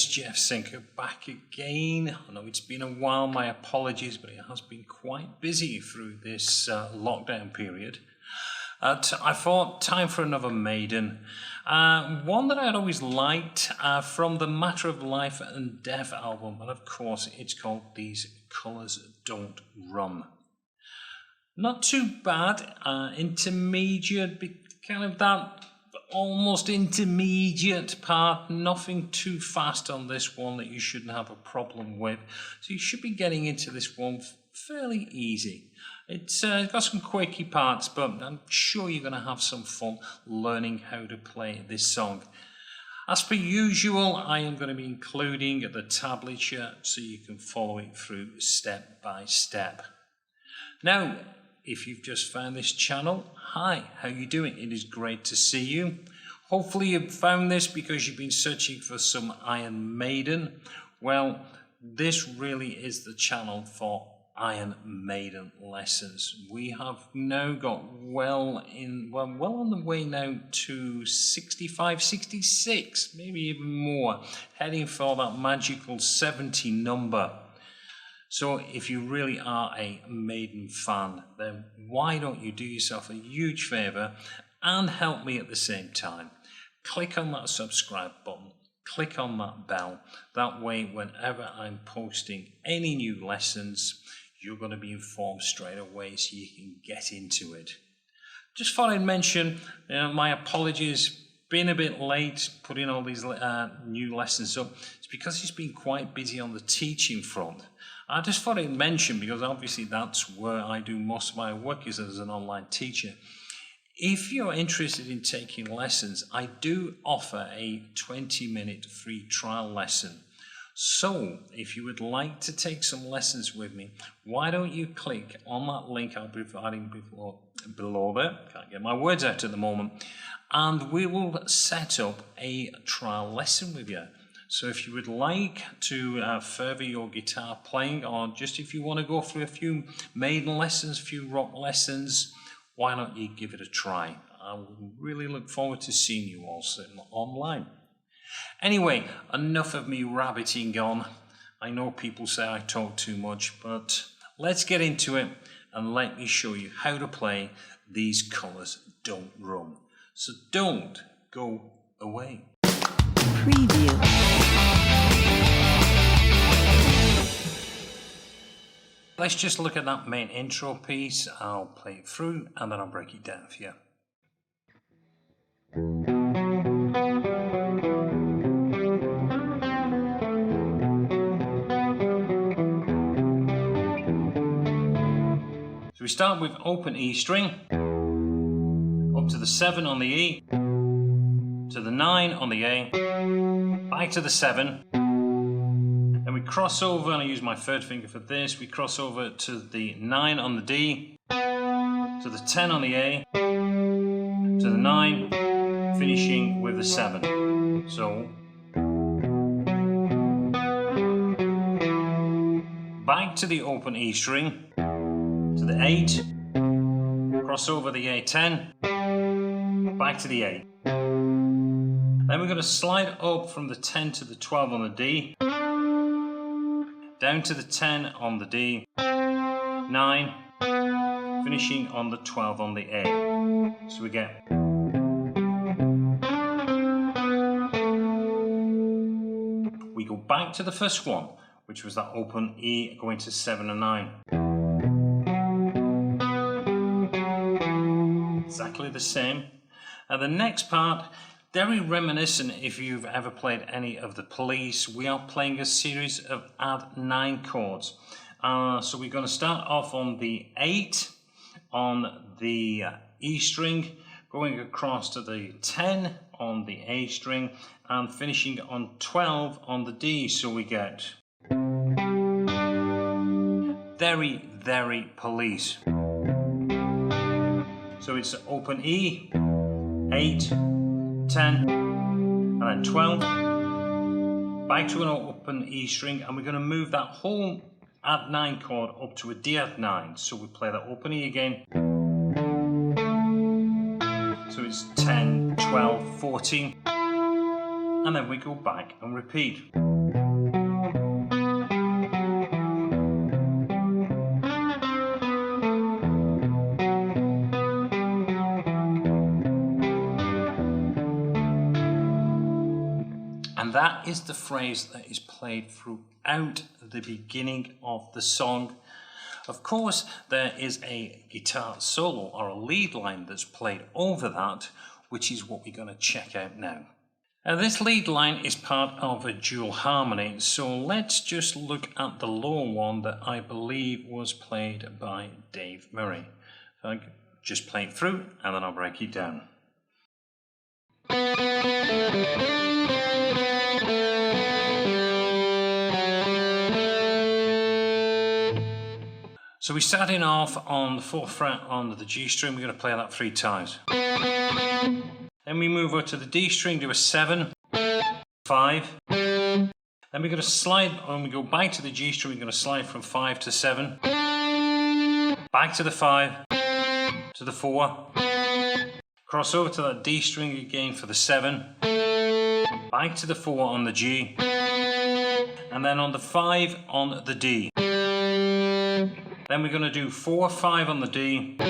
it's Jeff Sinker back again. I know it's been a while, my apologies, but it has been quite busy through this lockdown period. I thought time for another Maiden. One that I'd always liked from the Matter of Life and Death album, and of course it's called These Colours Don't Run. Not too bad, intermediate, kind of that almost intermediate part, nothing too fast on this one that you shouldn't have a problem with. So you should be getting into this one fairly easy. It's got some quirky parts, but I'm sure you're going to have some fun learning how to play this song. As per usual, I am going to be including the tablature so you can follow it through step by step. Now, if you've just found this channel, hi, how you doing? It is great to see you. Hopefully you've found this because you've been searching for some Iron Maiden. Well, this really is the channel for Iron Maiden lessons. We have now got well on the way now to 65, 66, maybe even more, heading for that magical 70 number. So if you really are a Maiden fan, then why don't you do yourself a huge favour and help me at the same time? Click on that subscribe button, click on that bell. That way, whenever I'm posting any new lessons, you're going to be informed straight away so you can get into it. Just thought I'd mention, my apologies, been a bit late putting all these new lessons up. It's because it's been quite busy on the teaching front. I just thought I'd mention, because obviously that's where I do most of my work, is as an online teacher. If you're interested in taking lessons, I do offer a 20-minute free trial lesson. So if you would like to take some lessons with me, why don't you click on that link I'll be providing below there, can't get my words out at the moment, and we will set up a trial lesson with you. So if you would like to further your guitar playing, or just if you want to go through a few Maiden lessons, a few rock lessons, why not you give it a try? I would really look forward to seeing you all soon online. Anyway, enough of me rabbiting on. I know people say I talk too much, but let's get into it and let me show you how to play These Colours Don't Run. So don't go away. Preview. Let's just look at that main intro piece. I'll play it through and then I'll break it down for you. So we start with open E string, up to the 7 on the E, to the 9 on the A, back to the 7, then we cross over, and I use my third finger for this, we cross over to the 9 on the D, to the 10 on the A, to the 9, finishing with the 7. So, back to the open E string, to the 8, cross over the A10, back to the 8. Then we're going to slide up from the 10 to the 12 on the D, down to the 10 on the D, 9, finishing on the 12 on the A. So we get we go back to the first one, which was that open E going to 7 and 9. Exactly the same. And the next part, very reminiscent if you've ever played any of the Police. We are playing a series of add 9 chords. So we're going to start off on the 8 on the E string, going across to the 10 on the A string, and finishing on 12 on the D. So we get very, very Police. So it's open E, 8, 10, and then 12, back to an open E string, and we're going to move that whole add 9 chord up to a D add 9. So we play that open E again. So it's 10, 12, 14, and then we go back and repeat. that is the phrase that is played throughout the beginning of the song. Of course, there is a guitar solo or a lead line that's played over that, which is what we're going to check out now. Now, this lead line is part of a dual harmony, so let's just look at the lower one that I believe was played by Dave Murray. So I just play it through and then I'll break it down. So we're starting off on the 4th fret on the G string. We're going to play that 3 times. Then we move over to the D string, do a 7, 5. Then we're going to slide, when we go back to the G string, we're going to slide from 5 to 7. Back to the 5, to the 4. Cross over to that D string again for the 7. Back to the 4 on the G. And then on the 5 on the D. Then we're going to do 4, 5 on the D to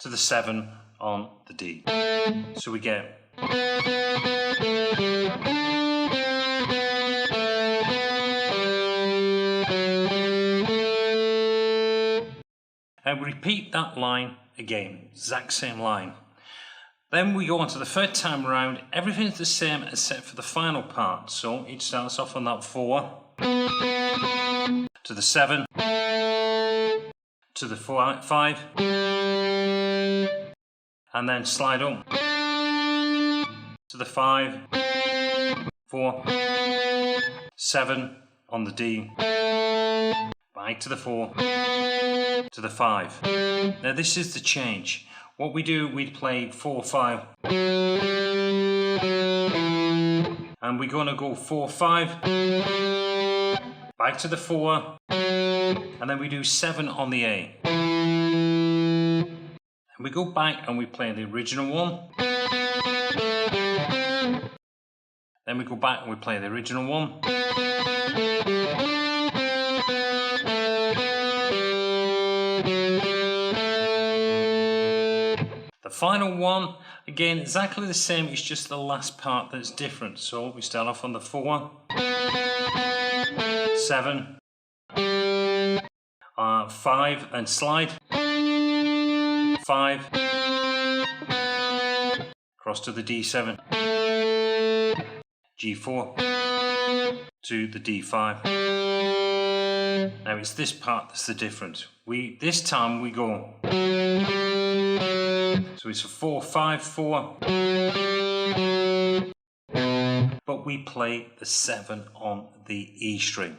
the 7 on the D. So we get and we repeat that line again, exact same line. Then we go on to the 3rd time around. Everything's the same except for the final part. So it starts off on that 4 to the 7 to the 5 and then slide up to the 5, 4, 7 on the D, back to the 4 to the 5. Now this is the change. What we do, we play 4, 5 and we're going to go 4, 5 back to the 4 and then we do 7 on the A. And we go back and we play the original one. Then we go back and we play the original one. The final one, again, exactly the same, it's just the last part that's different. So we start off on the 4, 7, 5 and slide, 5, cross to the D7, G4 to the D5. Now it's this part that's the difference. This time we go, so it's a 4, 5, 4, but we play the 7 on the E string.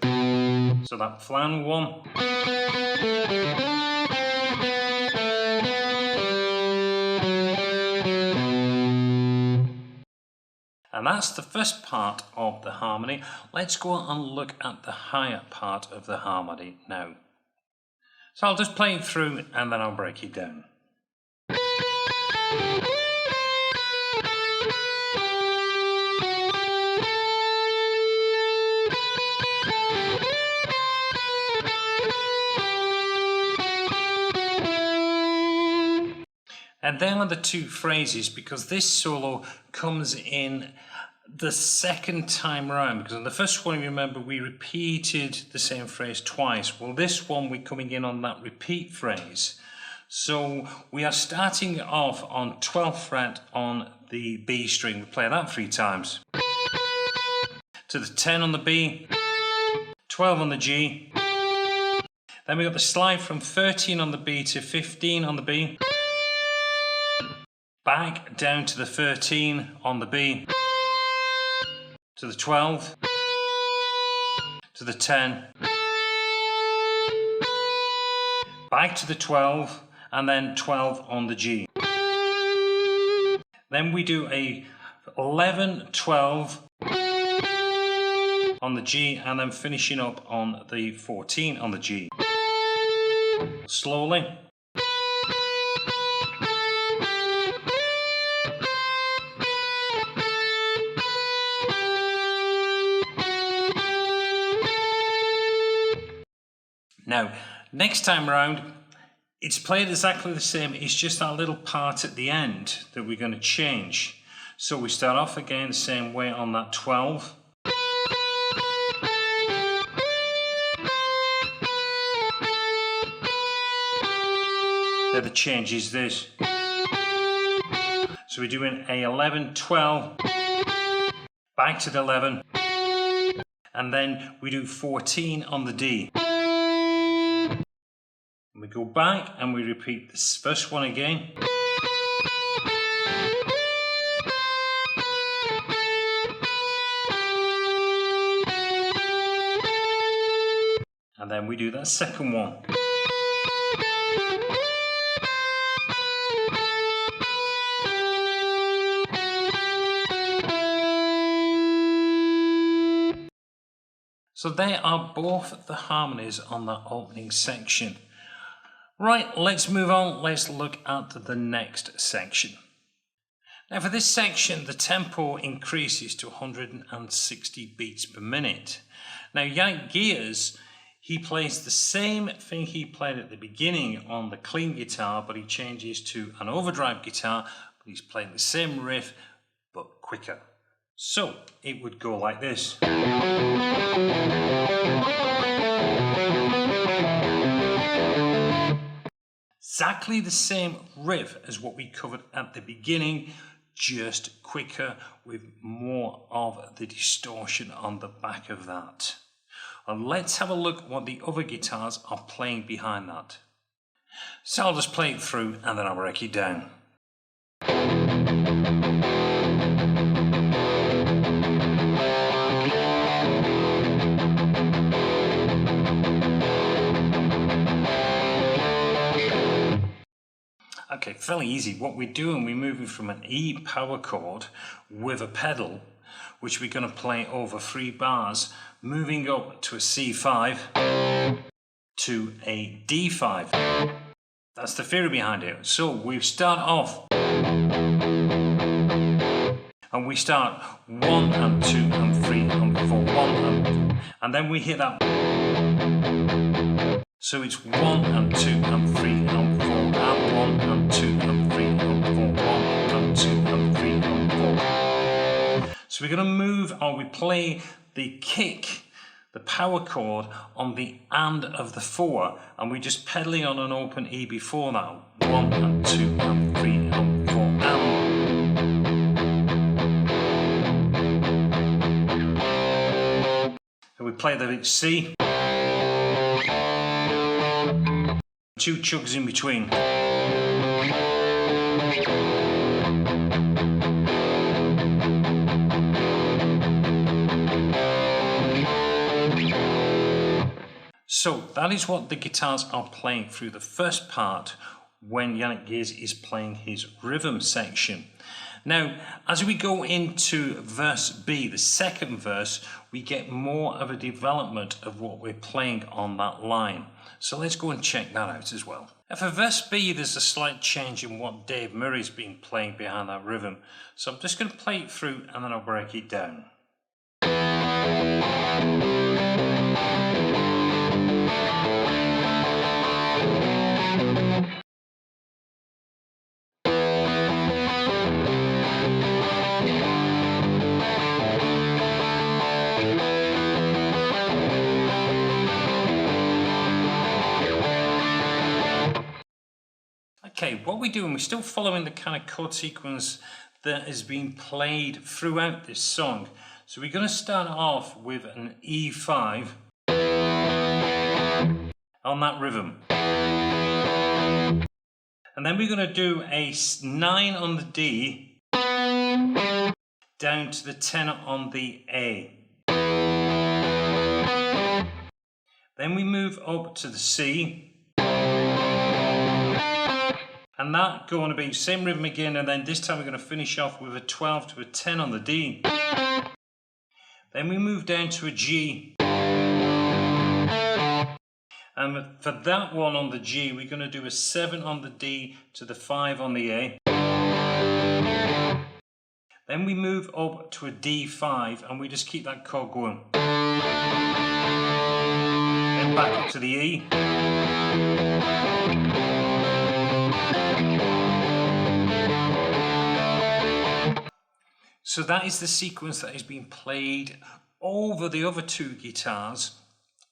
So that final one, and that's the first part of the harmony. Let's go and look at the higher part of the harmony now. So I'll just play it through and then I'll break it down. And there are the 2 phrases, because this solo comes in the 2nd time round, because in the first one, remember, we repeated the same phrase twice. Well, this one, we're coming in on that repeat phrase. So we are starting off on 12th fret on the B string. We play that 3 times. To the 10 on the B, 12 on the G. Then we got the slide from 13 on the B to 15 on the B. Back down to the 13 on the B, to the 12, to the 10, back to the 12, and then 12 on the G. Then we do a 11, 12 on the G, and then finishing up on the 14 on the G. Slowly. Now, next time round, it's played exactly the same, it's just that little part at the end that we're going to change. So we start off again the same way on that 12. Then the change is this. So we're doing a 11, 12, back to the 11, and then we do 14 on the D. And we go back and we repeat this first one again. And then we do that second one. So they are both the harmonies on that opening section. Right, let's move on. Let's look at the next section. Now for this section, the tempo increases to 160 beats per minute. Now Yannick Gears, he plays the same thing he played at the beginning on the clean guitar, but he changes to an overdrive guitar, but he's playing the same riff, but quicker. So it would go like this. Exactly the same riff as what we covered at the beginning, just quicker with more of the distortion on the back of that. And let's have a look at what the other guitars are playing behind that. So I'll just play it through and then I'll break it down. Okay, fairly easy. What we're doing, we're moving from an E power chord with a pedal, which we're going to play over 3 bars, moving up to a C5 to a D5. That's the theory behind it. So we start off and we start 1 and 2 and 3 and 4, 1 and then we hit that. So it's 1 and 2 and 3 and 4 and 1 and 2 and 3 and 4, 1 and 2 and 3 and 4. So we're going to move, or we play the kick, the power chord on the and of the 4, and we're just pedaling on an open E before that. 1 and 2 and 3 and 4 and. So we play the C. 2 chugs in between. So that is what the guitars are playing through the first part when Yannick Gears is playing his rhythm section. Now, as we go into verse B, the second verse, we get more of a development of what we're playing on that line. So let's go and check that out as well. Now for verse B, there's a slight change in what Dave Murray's been playing behind that rhythm. So I'm just going to play it through and then I'll break it down. Okay, what we're doing, we're still following the kind of chord sequence that has been played throughout this song. So we're going to start off with an E5 on that rhythm. And then we're going to do a 9 on the D down to the 10 on the A. Then we move up to the C. And that going to be same rhythm again, and then this time we're going to finish off with a 12 to a 10 on the D. Then we move down to a G. And for that one on the G, we're going to do a 7 on the D to the 5 on the A. Then we move up to a D5 and we just keep that chord going. Then back up to the E. So that is the sequence that is being played over the other two guitars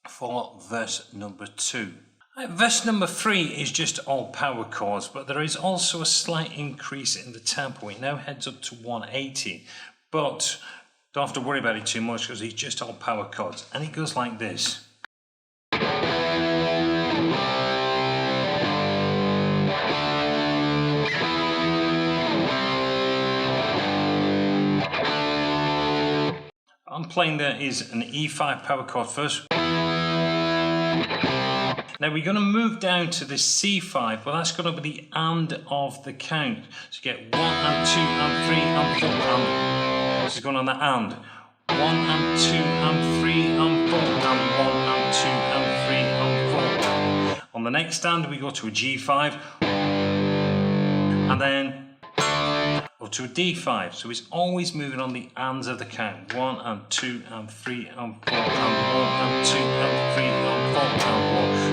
for verse number 2. Verse number 3 is just all power chords, but there is also a slight increase in the tempo. It now heads up to 180, but don't have to worry about it too much because it's just all power chords, and it goes like this. I'm playing there is an E5 power chord first. Now we're going to move down to the C5, but that's going to be the and of the count. So you get 1 and 2 and 3 and 4 and. This is going on the and. 1 and 2 and 3 and 4 and 1 and 2 and 3 and 4. On the next and we go to a G5 and then up to a D5, so it's always moving on the ands of the count. 1 and 2 and 3 and 4 and 1 and 2 and 3 and 4 and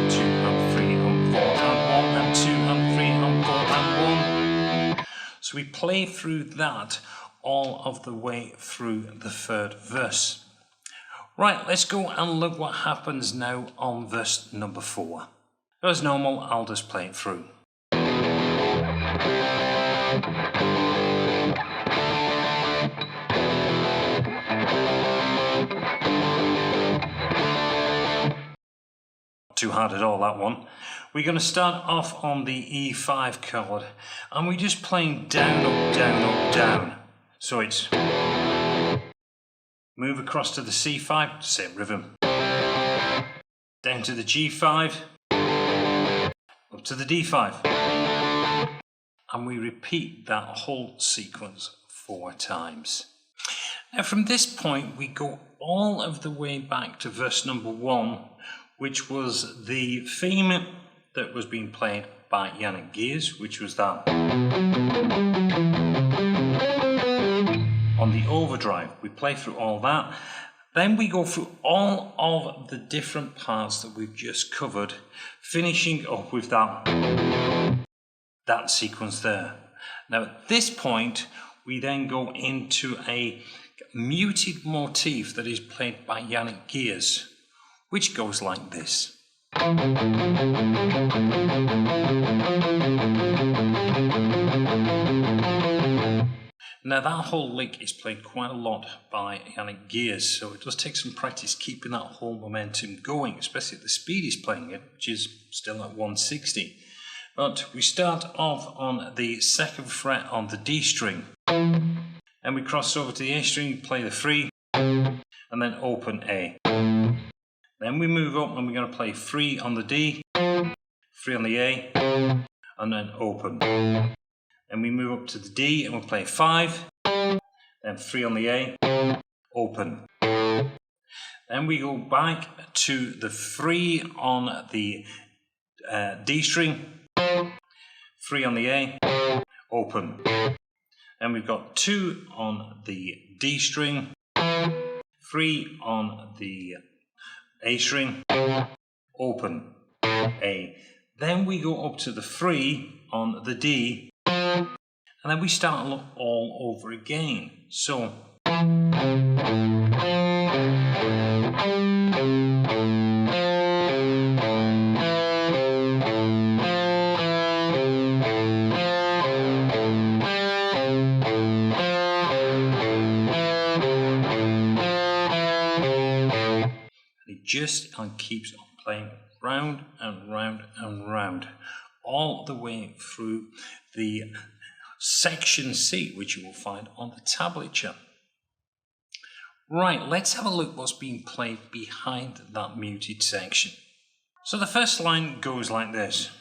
1, 2 and 3 and 4 and 1 and 2 and 3 and 4 and 1. So we play through that all of the way through the third verse. Right, let's go and look what happens now on verse number 4. As normal, I'll just play it through. Too hard at all, that one. We're going to start off on the E5 chord, and we're just playing down, up, down, up, down. So it's move across to the C5, same rhythm. Down to the G5, up to the D5. And we repeat that whole sequence 4 times. Now from this point, we go all of the way back to verse number 1, which was the theme that was being played by Yannick Gears, which was that on the overdrive. We play through all that. Then we go through all of the different parts that we've just covered, finishing up with that sequence there. Now at this point, we then go into a muted motif that is played by Yannick Gears, which goes like this. Now that whole lick is played quite a lot by Yannick Gears, so it does take some practice keeping that whole momentum going, especially at the speed he's playing it, which is still at 160. But we start off on the 2nd fret on the D string, and we cross over to the A string, play the 3, and then open A. Then we move up and we're going to play 3 on the D, 3 on the A, and then open. Then we move up to the D and we'll play 5, then 3 on the A, open. Then we go back to the 3 on the D string, 3 on the A, open. Then we've got 2 on the D string, 3 on the A string, open, A. Then we go up to the 3 on the D, and then we start all over again. So just and keeps on playing round and round and round all the way through the section C, which you will find on the tablature. Right, let's have a look what's being played behind that muted section. So the first line goes like this.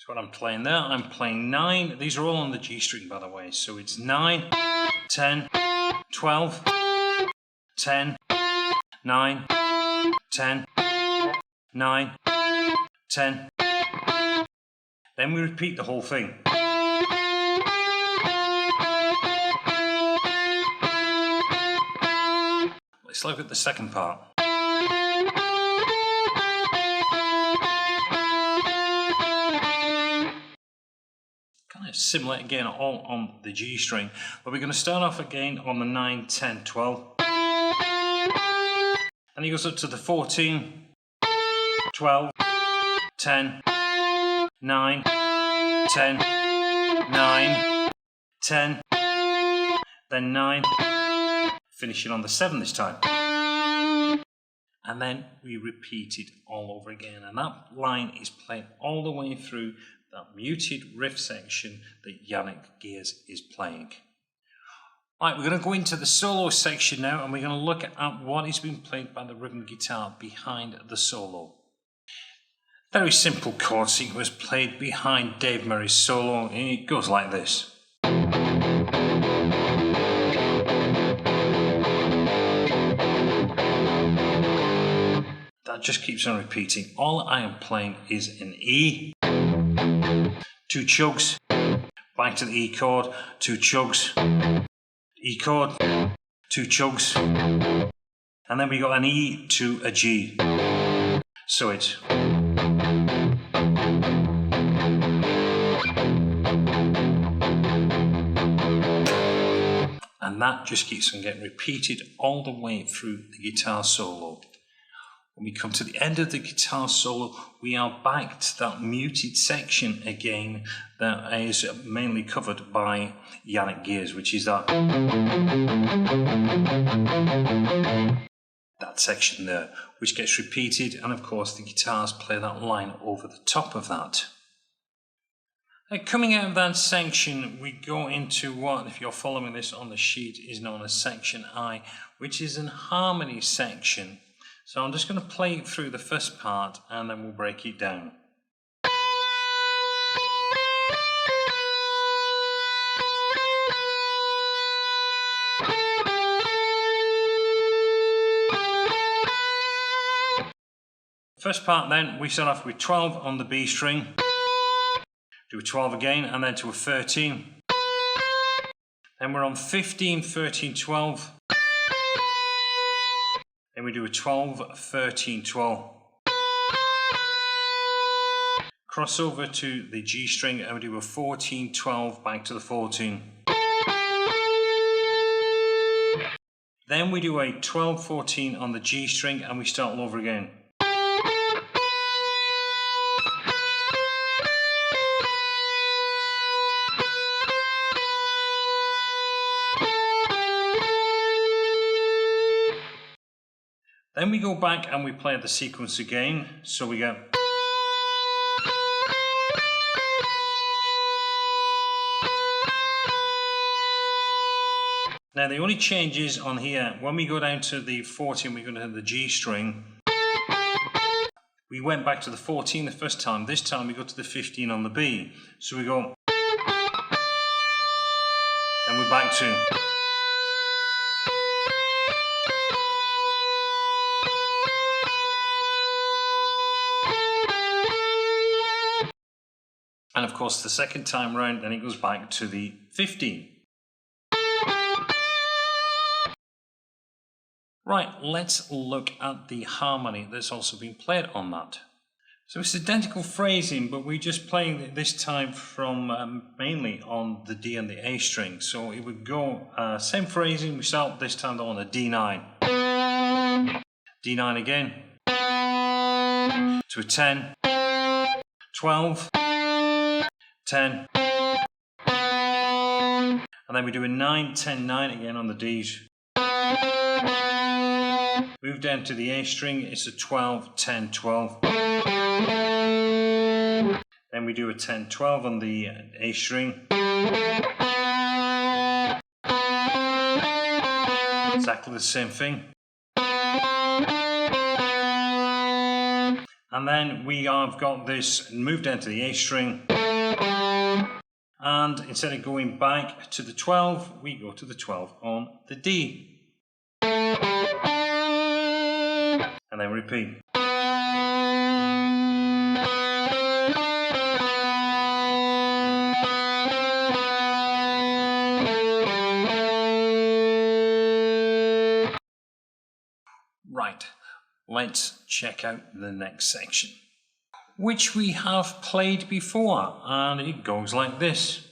What I'm playing there, I'm playing 9, these are all on the G string by the way, so it's 9, 10, 12, 10, 9, 10, 9, 10, then we repeat the whole thing. Let's look at the second part. So similar again, all on the G string, but we're going to start off again on the 9, 10, 12, and he goes up to the 14, 12, 10, 9, 10, 9, 10, then 9, finishing on the 7 this time. And then we repeat it all over again, and that line is played all the way through that muted riff section that Yannick Gears is playing. Right, we're going to go into the solo section now, and we're going to look at what is being played by the rhythm guitar behind the solo. Very simple chord sequence played behind Dave Murray's solo, and it goes like this. That just keeps on repeating. All I am playing is an E, 2 chugs, back to the E chord, 2 chugs, E chord, 2 chugs, and then we got an E to a G. So it's and that just keeps on getting repeated all the way through the guitar solo. When we come to the end of the guitar solo, we are back to that muted section again that is mainly covered by Yannick Gears, which is that section there, which gets repeated, and of course the guitars play that line over the top of that. Coming out of that section, we go into what, if you're following this on the sheet, is known as section I, which is an harmony section. So I'm just going to play it through the first part and then we'll break it down. First part then, we start off with 12 on the B string, do a 12 again and then to a 13. Then we're on 15, 13, 12. Then we do a 12, 13, 12. Cross over to the G string and we do a 14, 12, back to the 14. Then we do a 12, 14 on the G string and we start all over again. Then we go back and we play the sequence again, so we go. Now the only change is on here, when we go down to the 14, we go down to the G string. We went back to the 14 the first time, this time we go to the 15 on the B. So we go, and we're back to. And of course the second time round, then it goes back to the 15. Right, let's look at the harmony that's also been played on that. So it's identical phrasing, but we're just playing it this time from mainly on the D and the A string. So it would go, same phrasing, we start this time though on a D9. D9 again. To a 10. 12. 10, and then we do a 9, 10, 9 again on the D's. Move down to the A string, it's a 12, 10, 12. Then we do a 10, 12 on the A string. Exactly the same thing. And then we have got this, move down to the A string. And instead of going back to the 12, we go to the 12 on the D. And then repeat. Right, let's check out the next section, which we have played before, and it goes like this.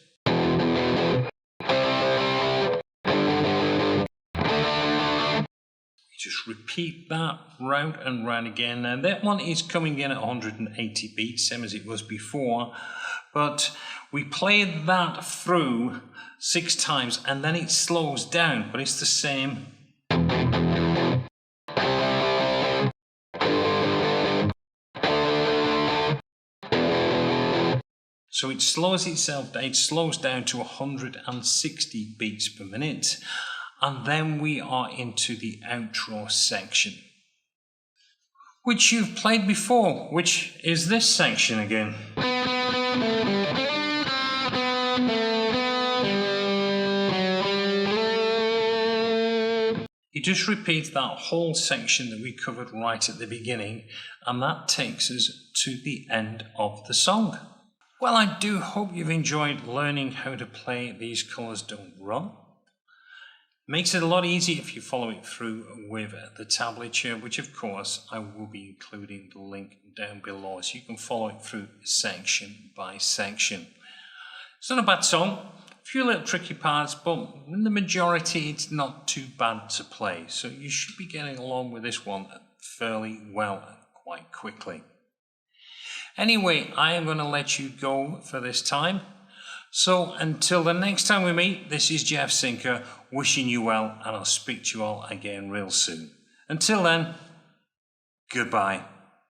Just repeat that round and round again. Now that one is coming in at 180 beats, same as it was before, but we played that through 6 times and then it slows down, but it's the same. So it slows itself down, it slows down to 160 beats per minute. And then we are into the outro section, which you've played before, which is this section again. You just repeat that whole section that we covered right at the beginning, and that takes us to the end of the song. Well, I do hope you've enjoyed learning how to play These Colours Don't Run. Makes it a lot easier if you follow it through with the tablature, which of course I will be including the link down below, so you can follow it through section by section. It's not a bad song, a few little tricky parts, but in the majority it's not too bad to play, so you should be getting along with this one fairly well and quite quickly. Anyway, I am going to let you go for this time. So until the next time we meet, this is Jeff Sinker wishing you well, and I'll speak to you all again real soon. Until then, goodbye.